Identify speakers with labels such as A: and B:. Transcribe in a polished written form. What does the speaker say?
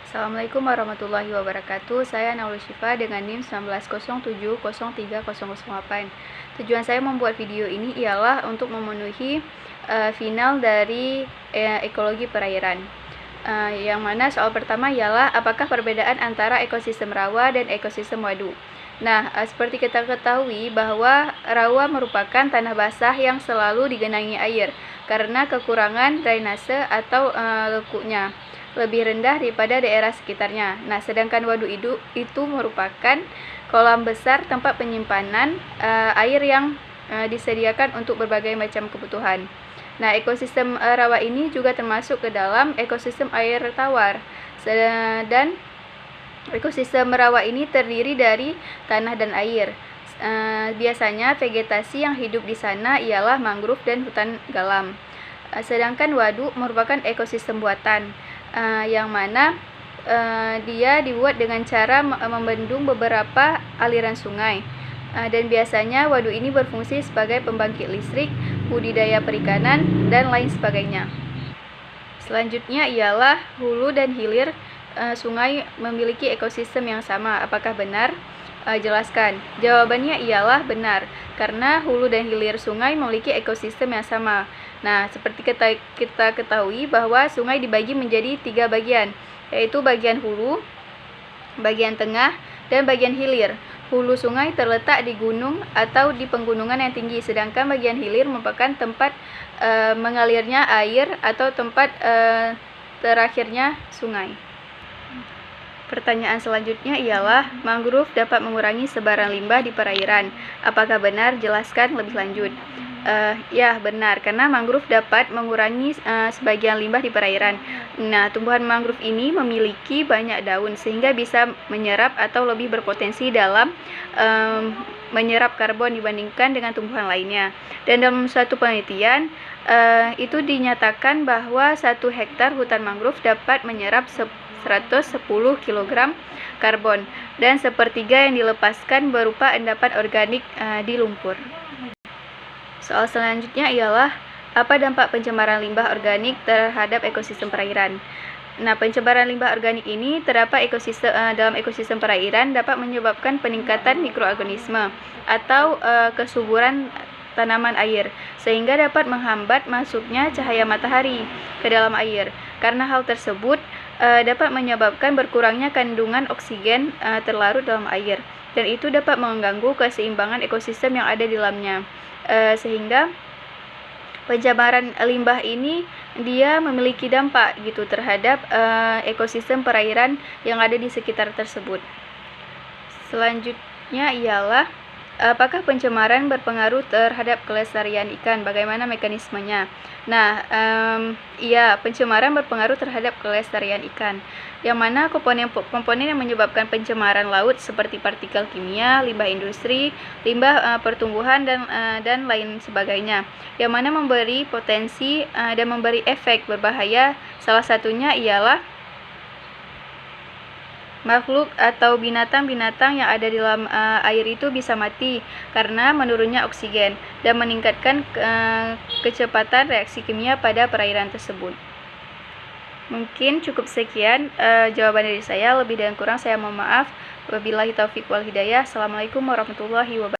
A: Assalamualaikum warahmatullahi wabarakatuh. Saya Naurul Syifa dengan NIM 1907030008. Tujuan saya membuat video ini ialah untuk memenuhi final dari ekologi perairan. Yang mana soal pertama ialah apakah perbedaan antara ekosistem rawa dan ekosistem waduk. Nah, seperti kita ketahui bahwa rawa merupakan tanah basah yang selalu digenangi air karena kekurangan drainase atau lekuknya lebih rendah daripada daerah sekitarnya. Nah, sedangkan waduk itu merupakan kolam besar tempat penyimpanan air yang disediakan untuk berbagai macam kebutuhan. Nah, ekosistem rawa ini juga termasuk ke dalam ekosistem air tawar. Dan ekosistem rawa ini terdiri dari tanah dan air. Biasanya vegetasi yang hidup di sana ialah mangrove dan hutan galam. Sedangkan waduk merupakan ekosistem buatan, yang mana dia dibuat dengan cara membendung beberapa aliran sungai. Dan biasanya waduk ini berfungsi sebagai pembangkit listrik, budidaya perikanan, dan lain sebagainya. Selanjutnya ialah hulu dan hilir sungai memiliki ekosistem yang sama. Apakah benar? Jelaskan. Jawabannya ialah benar, karena hulu dan hilir sungai memiliki ekosistem yang sama. Nah, seperti kita ketahui bahwa sungai dibagi menjadi 3 bagian, yaitu bagian hulu, bagian tengah, dan bagian hilir. Hulu sungai terletak di gunung atau di pegunungan yang tinggi, sedangkan bagian hilir merupakan tempat mengalirnya air atau tempat terakhirnya sungai. Pertanyaan selanjutnya ialah, mangrove dapat mengurangi sebaran limbah di perairan. Apakah benar? Jelaskan lebih lanjut. Ya, benar, karena mangrove dapat mengurangi sebagian limbah di perairan. Nah, tumbuhan mangrove ini memiliki banyak daun sehingga bisa menyerap atau lebih berpotensi dalam menyerap karbon dibandingkan dengan tumbuhan lainnya. Dan dalam suatu penelitian, itu dinyatakan bahwa 1 hektar hutan mangrove dapat menyerap 110 kg karbon, dan sepertiga yang dilepaskan berupa endapan organik di lumpur. Soal selanjutnya ialah, apa dampak pencemaran limbah organik terhadap ekosistem perairan? Nah, pencemaran limbah organik ini terdapat dalam ekosistem perairan dapat menyebabkan peningkatan mikroorganisme atau kesuburan tanaman air, sehingga dapat menghambat masuknya cahaya matahari ke dalam air. Karena hal tersebut dapat menyebabkan berkurangnya kandungan oksigen terlarut dalam air, dan itu dapat mengganggu keseimbangan ekosistem yang ada di dalamnya. Sehingga pencemaran limbah ini dia memiliki dampak gitu terhadap ekosistem perairan yang ada di sekitar tersebut. Selanjutnya ialah, apakah pencemaran berpengaruh terhadap kelestarian ikan? Bagaimana mekanismenya? Nah, iya, pencemaran berpengaruh terhadap kelestarian ikan, yang mana komponen yang menyebabkan pencemaran laut seperti partikel kimia, limbah industri, limbah pertumbuhan, dan lain sebagainya, yang mana memberi potensi dan memberi efek berbahaya. Salah satunya ialah makhluk atau binatang-binatang yang ada di dalam air itu bisa mati karena menurunnya oksigen dan meningkatkan kecepatan reaksi kimia pada perairan tersebut. Mungkin cukup sekian jawaban dari saya. Lebih dan kurang saya mohon maaf. Wabillahi taufiq wal hidayah. Assalamualaikum warahmatullahi wabarakatuh.